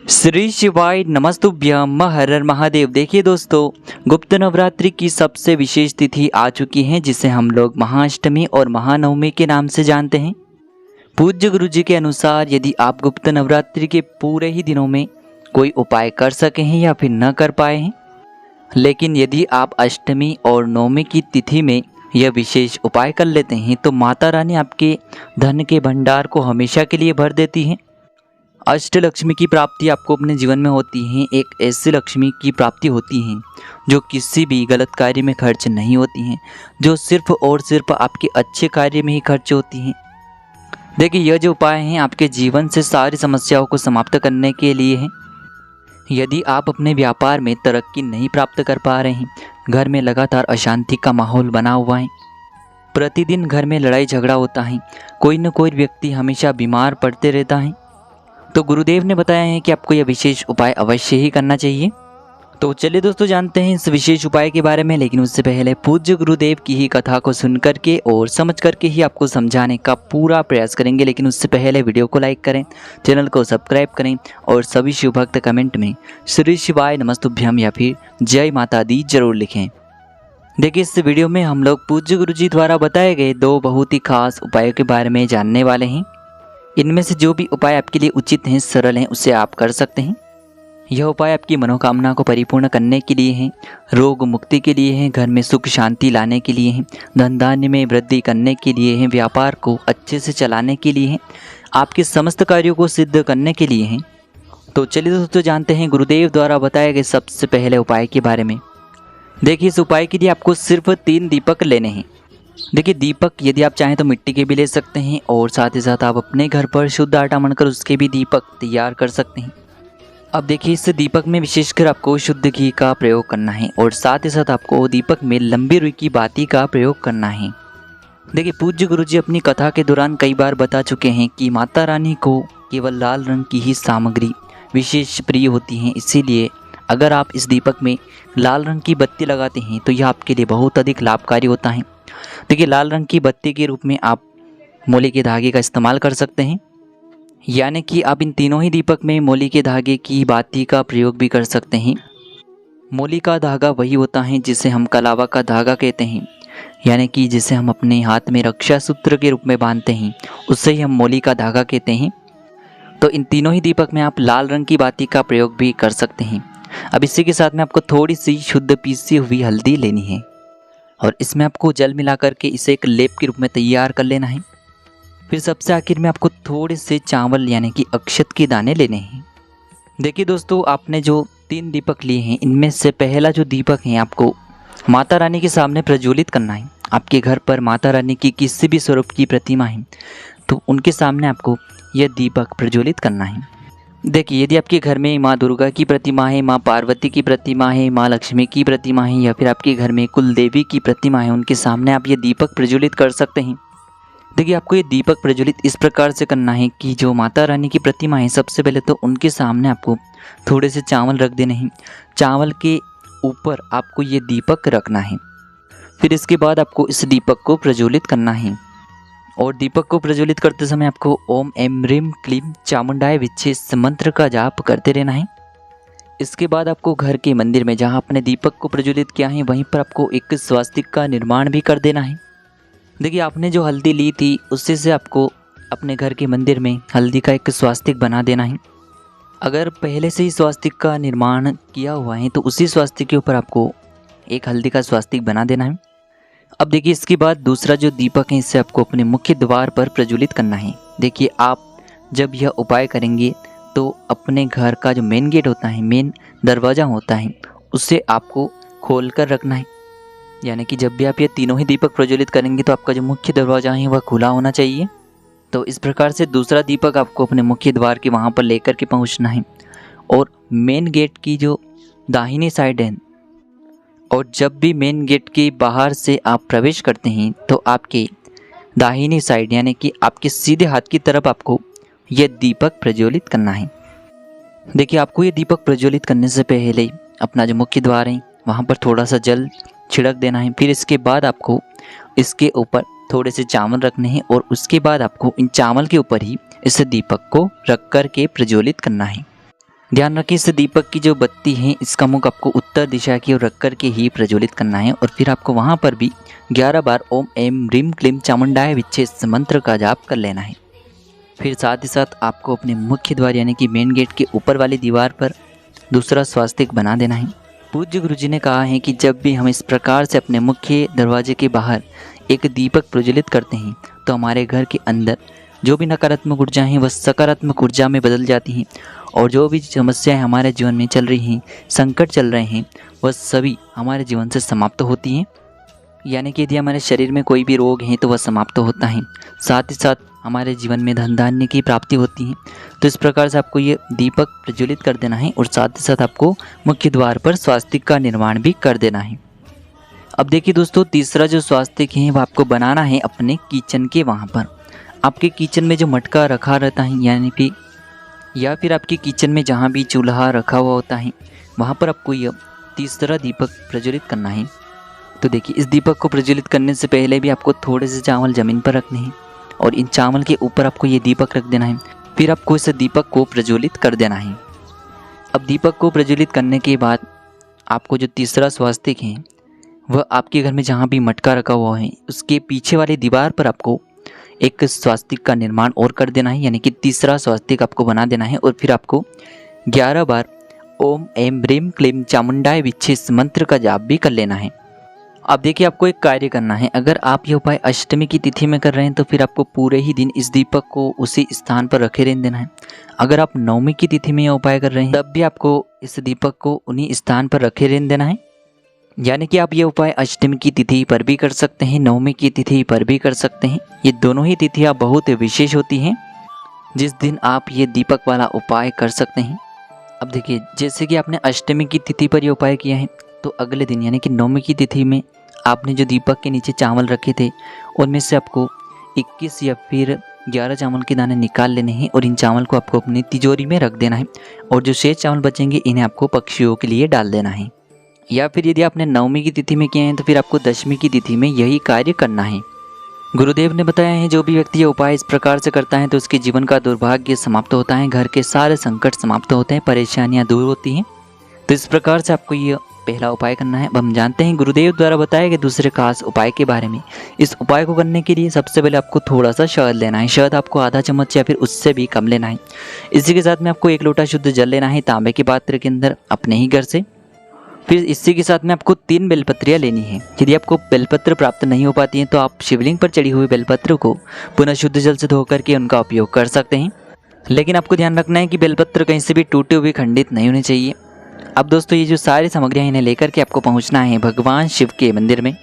श्री शिवाय नमस्तुभ्यम हर हर महादेव। देखिए दोस्तों, गुप्त नवरात्रि की सबसे विशेष तिथि आ चुकी है जिसे हम लोग महाअष्टमी और महानवमी के नाम से जानते हैं। पूज्य गुरु जी के अनुसार यदि आप गुप्त नवरात्रि के पूरे ही दिनों में कोई उपाय कर सके हैं या फिर न कर पाए हैं, लेकिन यदि आप अष्टमी और नवमी की तिथि में यह विशेष उपाय कर लेते हैं तो माता रानी आपके धन के भंडार को हमेशा के लिए भर देती हैं। अष्टलक्ष्मी की प्राप्ति आपको अपने जीवन में होती है। एक ऐसी लक्ष्मी की प्राप्ति होती है जो किसी भी गलत कार्य में खर्च नहीं होती हैं, जो सिर्फ और सिर्फ आपके अच्छे कार्य में ही खर्च होती हैं। देखिए, यह जो उपाय हैं आपके जीवन से सारी समस्याओं को समाप्त करने के लिए हैं। यदि आप अपने व्यापार में तरक्की नहीं प्राप्त कर पा रहे हैं, घर में लगातार अशांति का माहौल बना हुआ है, प्रतिदिन घर में लड़ाई झगड़ा होता है, कोई न कोई व्यक्ति हमेशा बीमार पड़ते रहता है, तो गुरुदेव ने बताया है कि आपको यह विशेष उपाय अवश्य ही करना चाहिए। तो चलिए दोस्तों, जानते हैं इस विशेष उपाय के बारे में। लेकिन उससे पहले पूज्य गुरुदेव की ही कथा को सुन करके और समझ करके ही आपको समझाने का पूरा प्रयास करेंगे। लेकिन उससे पहले वीडियो को लाइक करें, चैनल को सब्सक्राइब करें और सभी शिव भक्त कमेंट में श्री शिवाय नमस्तुभ्यम या फिर जय माता दी जरूर लिखें। देखिए, इस वीडियो में हम लोग पूज्य गुरु जी द्वारा बताए गए दो बहुत ही खास उपायों के बारे में जानने वाले हैं। इनमें से जो भी उपाय आपके लिए उचित हैं, सरल हैं, उसे आप कर सकते हैं। यह उपाय आपकी मनोकामना को परिपूर्ण करने के लिए हैं, रोग मुक्ति के लिए हैं, घर में सुख शांति लाने के लिए हैं, धन धान्य में वृद्धि करने के लिए हैं, व्यापार को अच्छे से चलाने के लिए हैं, आपके समस्त कार्यों को सिद्ध करने के लिए हैं। तो चलिए दोस्तों, जानते हैं गुरुदेव द्वारा बताए गए सबसे पहले उपाय के बारे में। देखिए, इस उपाय के लिए आपको सिर्फ 3 दीपक लेने हैं। देखिए, दीपक यदि आप चाहें तो मिट्टी के भी ले सकते हैं और साथ ही साथ आप अपने घर पर शुद्ध आटा मढ़कर उसके भी दीपक तैयार कर सकते हैं। अब देखिए, इस दीपक में विशेषकर आपको शुद्ध घी का प्रयोग करना है और साथ ही साथ आपको दीपक में लंबी रुई की बाती का प्रयोग करना है। देखिए, पूज्य गुरु जी अपनी कथा के दौरान कई बार बता चुके हैं कि माता रानी को केवल लाल रंग की ही सामग्री विशेष प्रिय होती हैं। इसीलिए अगर आप इस दीपक में लाल रंग की बत्ती लगाते हैं तो यह आपके लिए बहुत अधिक लाभकारी होता है। देखिए, लाल रंग की बत्ती के रूप में आप मोली के धागे का इस्तेमाल कर सकते हैं, यानी कि आप इन तीनों ही दीपक में मोली के धागे की बाती का प्रयोग भी कर सकते हैं। मोली का धागा वही होता है जिसे हम कलावा का धागा कहते हैं, यानी कि जिसे हम अपने हाथ में रक्षा सूत्र के रूप में बांधते हैं, उससे ही हम मोली का धागा कहते हैं। तो इन तीनों ही दीपक में आप लाल रंग की बाती का प्रयोग भी कर सकते हैं। अब इसी के साथ में आपको थोड़ी सी शुद्ध पीसी हुई हल्दी लेनी है और इसमें आपको जल मिला करके इसे एक लेप के रूप में तैयार कर लेना है। फिर सबसे आखिर में आपको थोड़े से चावल यानी कि अक्षत के दाने लेने हैं। देखिए दोस्तों, आपने जो 3 दीपक लिए हैं, इनमें से पहला जो दीपक है आपको माता रानी के सामने प्रज्वलित करना है। आपके घर पर माता रानी की किसी भी स्वरूप की प्रतिमा है तो उनके सामने आपको यह दीपक प्रज्वलित करना है। देखिए, यदि आपके घर में माँ दुर्गा की प्रतिमा है, माँ पार्वती की प्रतिमा है, माँ लक्ष्मी की प्रतिमा है या फिर आपके घर में कुल देवी की प्रतिमा है, उनके सामने आप ये दीपक प्रज्वलित कर सकते हैं। देखिए, आपको ये दीपक प्रज्वलित इस प्रकार से करना है कि जो माता रानी की प्रतिमा है, सबसे पहले तो उनके सामने आपको थोड़े से चावल रख देने हैं। चावल के ऊपर आपको ये दीपक रखना है। फिर इसके बाद आपको इस दीपक को प्रज्वलित करना है और दीपक को प्रज्वलित करते समय आपको ओम ऐं ह्रीं क्लीं चामुंडाय विच्चे इस मंत्र का जाप करते रहना है। इसके बाद आपको घर के मंदिर में जहां आपने दीपक को प्रज्वलित किया है वहीं पर आपको एक स्वास्तिक का निर्माण भी कर देना है। देखिए, आपने जो हल्दी ली थी उससे से आपको अपने घर के मंदिर में हल्दी का एक स्वास्तिक बना देना है। अगर पहले से ही स्वास्तिक का निर्माण किया हुआ है तो उसी स्वास्तिक के ऊपर आपको एक हल्दी का स्वास्तिक बना देना है। अब देखिए, इसके बाद दूसरा जो दीपक है इसे आपको अपने मुख्य द्वार पर प्रज्वलित करना है। देखिए, आप जब यह उपाय करेंगे तो अपने घर का जो मेन गेट होता है, मेन दरवाज़ा होता है, उसे आपको खोल कर रखना है। यानी कि जब भी आप ये तीनों ही दीपक प्रज्वलित करेंगे तो आपका जो मुख्य दरवाज़ा है वह खुला होना चाहिए। तो इस प्रकार से दूसरा दीपक आपको अपने मुख्य द्वार के वहाँ पर लेकर के पहुँचना है और मेन गेट की जो दाहिनी साइड है, और जब भी मेन गेट के बाहर से आप प्रवेश करते हैं तो आपके दाहिनी साइड यानी कि आपके सीधे हाथ की तरफ आपको यह दीपक प्रज्वलित करना है। देखिए, आपको ये दीपक प्रज्वलित करने से पहले अपना जो मुख्य द्वार है वहाँ पर थोड़ा सा जल छिड़क देना है। फिर इसके बाद आपको इसके ऊपर थोड़े से चावल रखने हैं और उसके बाद आपको इन चावल के ऊपर ही इस दीपक को रख कर के प्रज्वलित करना है। ध्यान रखिए इस दीपक की जो बत्ती है इसका मुख आपको उत्तर दिशा की ओर रख कर के ही प्रज्वलित करना है और फिर आपको वहाँ पर भी 11 बार ओम ऐं ह्रीं क्लीं चामुंडाय विच्चे इस मंत्र का जाप कर लेना है। फिर साथ ही साथ आपको अपने मुख्य द्वार यानी कि मेन गेट के ऊपर वाली दीवार पर दूसरा स्वास्तिक बना देना है। पूज्य गुरुजी ने कहा है कि जब भी हम इस प्रकार से अपने मुख्य दरवाजे के बाहर एक दीपक प्रज्वलित करते हैं तो हमारे घर के अंदर जो भी नकारात्मक ऊर्जा हैं वह सकारात्मक ऊर्जा में बदल जाती हैं और जो भी समस्याएं हमारे जीवन में चल रही हैं, संकट चल रहे हैं, वह सभी हमारे जीवन से समाप्त होती हैं। यानी कि यदि हमारे शरीर में कोई भी रोग है तो वह समाप्त होता है, साथ ही साथ हमारे जीवन में धन धान्य की प्राप्ति होती है। तो इस प्रकार से आपको ये दीपक प्रज्वलित कर देना है और साथ ही साथ आपको मुख्य द्वार पर स्वास्तिक का निर्माण भी कर देना है। अब देखिए दोस्तों, तीसरा जो स्वास्तिक है वह आपको बनाना है अपने किचन के वहाँ पर। आपके किचन में जो मटका रखा रहता है यानी कि या फिर आपके किचन में जहाँ भी चूल्हा रखा हुआ होता है वहाँ पर आपको यह तीसरा दीपक प्रज्वलित करना है। तो देखिए इस दीपक को प्रज्वलित करने से पहले भी आपको थोड़े से चावल ज़मीन पर रखने हैं और इन चावल के ऊपर आपको ये दीपक रख देना है। फिर आपको इस दीपक को प्रज्वलित कर देना है। अब दीपक को प्रज्वलित करने के बाद आपको जो तीसरा स्वास्तिक है वह आपके घर में जहाँ भी मटका रखा हुआ है उसके पीछे वाली दीवार पर आपको एक स्वास्तिक का निर्माण और कर देना है, यानी कि तीसरा स्वास्तिक आपको बना देना है और फिर आपको 11 बार ओम ऐं ह्रीं क्लीं चामुंडाय विच्चे इस मंत्र का जाप भी कर लेना है। अब देखिए आपको एक कार्य करना है, अगर आप यह उपाय अष्टमी की तिथि में कर रहे हैं तो फिर आपको पूरे ही दिन इस दीपक को उसी स्थान पर रखे रहने देना है। अगर आप नवमी की तिथि में यह उपाय कर रहे हैं तब भी आपको इस दीपक को उन्हीं स्थान पर रखे रहने देना है। यानी कि आप ये उपाय अष्टमी की तिथि पर भी कर सकते हैं, नवमी की तिथि पर भी कर सकते हैं। ये दोनों ही तिथियाँ बहुत विशेष होती हैं जिस दिन आप ये दीपक वाला उपाय कर सकते हैं। अब देखिए जैसे कि आपने अष्टमी की तिथि पर ये उपाय किया है तो अगले दिन यानी कि नवमी की तिथि में आपने जो दीपक के नीचे चावल रखे थे उनमें से आपको 21 या फिर 11 चावल के दाने निकाल लेने हैं और इन चावल को आपको अपनी तिजोरी में रख देना है और जो शेष चावल बचेंगे इन्हें आपको पक्षियों के लिए डाल देना है। या फिर यदि आपने नवमी की तिथि में किए हैं तो फिर आपको दशमी की तिथि में यही कार्य करना है। गुरुदेव ने बताया है जो भी व्यक्ति ये उपाय इस प्रकार से करता है तो उसके जीवन का दुर्भाग्य समाप्त होता है, घर के सारे संकट समाप्त होते हैं, परेशानियां दूर होती हैं। तो इस प्रकार से आपको ये पहला उपाय करना है। अब हम जानते हैं गुरुदेव द्वारा बताए गए दूसरे खास उपाय के बारे में। इस उपाय को करने के लिए सबसे पहले आपको थोड़ा सा शहद लेना है। शहद आपको आधा चम्मच या फिर उससे भी कम लेना है। इसी के साथ में आपको 1 लोटा शुद्ध जल लेना है तांबे के पात्र के अंदर अपने ही घर से। फिर इसी के साथ में आपको 3 बेलपत्रियाँ लेनी है। यदि आपको बेलपत्र प्राप्त नहीं हो पाती हैं तो आप शिवलिंग पर चढ़ी हुई बेलपत्र को पुनः शुद्ध जल से धो करके उनका उपयोग कर सकते हैं, लेकिन आपको ध्यान रखना है कि बेलपत्र कहीं से भी टूटे हुए खंडित नहीं होने चाहिए। अब दोस्तों ये जो सारी सामग्रियाँ इन्हें लेकर के आपको पहुँचना है भगवान शिव के मंदिर में।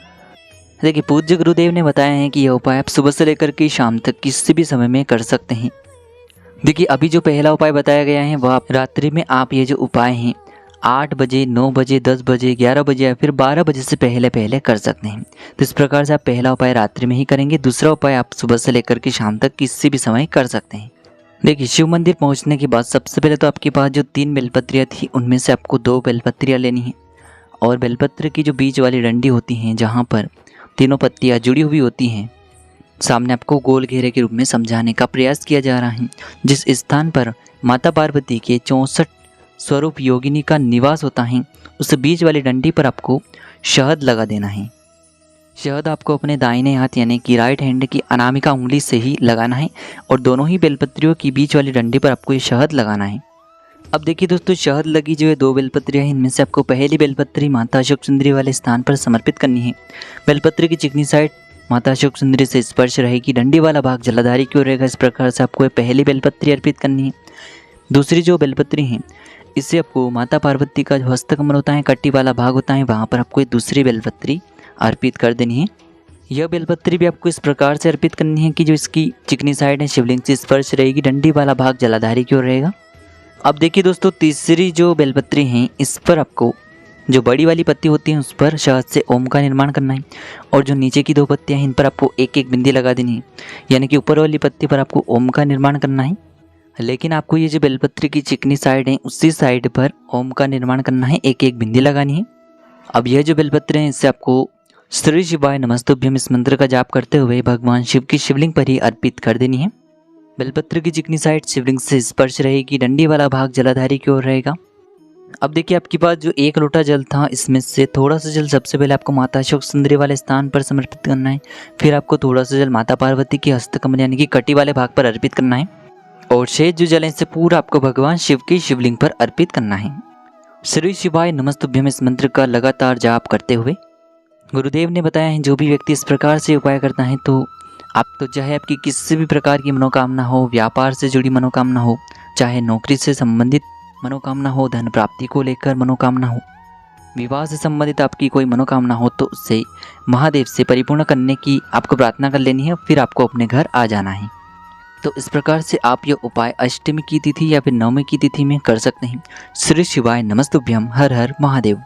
देखिए पूज्य गुरुदेव ने बताया है कि यह उपाय आप सुबह से लेकर के शाम तक किसी भी समय में कर सकते हैं। देखिए अभी जो पहला उपाय बताया गया है वह रात्रि में आप ये जो उपाय हैं 8 बजे, 9 बजे, 10 बजे, 11 बजे या फिर 12 बजे से पहले कर सकते हैं। तो इस प्रकार से आप पहला उपाय रात्रि में ही करेंगे, दूसरा उपाय आप सुबह से लेकर के शाम तक किसी भी समय कर सकते हैं। देखिए शिव मंदिर पहुंचने के बाद सबसे पहले तो आपके पास जो 3 बेलपत्रियाँ थी उनमें से आपको 2 बेलपत्रियाँ लेनी है और बेलपत्र की जो बीच वाली डंडी होती हैं जहाँ पर तीनों पत्तियाँ जुड़ी हुई होती हैं सामने आपको गोल घेरे के रूप में समझाने का प्रयास किया जा रहा है। जिस स्थान पर माता पार्वती के 64 स्वरूप योगिनी का निवास होता है उस बीच वाली डंडी पर आपको शहद लगा देना है। शहद आपको अपने दाहिने हाथ यानी कि राइट हैंड की अनामिका उंगली से ही लगाना है और दोनों ही बेलपत्रियों की बीच वाली डंडी पर आपको ये शहद लगाना है। अब देखिए दोस्तों शहद लगी जो है 2 बेलपत्रियाँ हैं, इनमें से आपको पहली बेलपत्री माता अशोक सुंदरी वाले स्थान पर समर्पित करनी है। बेलपत्री की चिकनी साइड माता अशोक सुंदरी से स्पर्श रहेगी, डंडी वाला भाग जलाधारी की ओर रहेगा। इस प्रकार से आपको पहली बेलपत्री अर्पित करनी है। दूसरी जो बेलपत्री है इससे आपको माता पार्वती का जो हस्तकमल होता है कट्टी वाला भाग होता है वहाँ पर आपको दूसरी बेलपत्री अर्पित कर देनी है। यह बेलपत्री भी आपको इस प्रकार से अर्पित करनी है कि जो इसकी चिकनी साइड है शिवलिंग से स्पर्श रहेगी, डंडी वाला भाग जलाधारी की ओर रहेगा। अब देखिए दोस्तों तीसरी जो बेलपत्री हैं इस पर आपको जो बड़ी वाली पत्ती होती है उस पर शहद से ओम का निर्माण करना है और जो नीचे की 2 पत्तियाँ हैं इन पर आपको एक एक बिंदी लगा देनी है, यानी कि ऊपर वाली पत्ती पर आपको ओम का निर्माण करना है। लेकिन आपको ये जो बेलपत्री की चिकनी साइड है उसी साइड पर ओम का निर्माण करना है, एक एक बिंदी लगानी है। अब यह जो बेलपत्र है इससे आपको श्री शिवाय नमस्तुभ्यम इस मंत्र का जाप करते हुए भगवान शिव की शिवलिंग पर ही अर्पित कर देनी है। बेलपत्र की चिकनी साइड शिवलिंग से स्पर्श रहेगी, डंडी वाला भाग जलाधारी की ओर रहेगा। अब देखिए आपके पास जो 1 लोटा जल था, इसमें से थोड़ा सा जल सबसे पहले आपको माता अशोक सुंदरी वाले स्थान पर समर्पित करना है। फिर आपको थोड़ा सा जल माता पार्वती की हस्तकमल यानी कि कटी वाले भाग पर अर्पित करना है और शेष जो जल है इसे पूरा आपको भगवान शिव की शिवलिंग पर अर्पित करना है। श्री शिवाय नमस्तुभ्यम इस मंत्र का लगातार जाप करते हुए गुरुदेव ने बताया है जो भी व्यक्ति इस प्रकार से उपाय करता है तो चाहे आपकी किसी भी प्रकार की मनोकामना हो, व्यापार से जुड़ी मनोकामना हो, चाहे नौकरी से संबंधित मनोकामना हो, धन प्राप्ति को लेकर मनोकामना हो, विवाह से संबंधित आपकी कोई मनोकामना हो, तो उससे महादेव से परिपूर्ण करने की आपको प्रार्थना कर लेनी है। फिर आपको अपने घर आ जाना है। तो इस प्रकार से आप ये उपाय अष्टमी की तिथि या फिर नवमी की तिथि में कर सकते हैं। श्री शिवाय नमस्तुभ्यम। हर हर महादेव।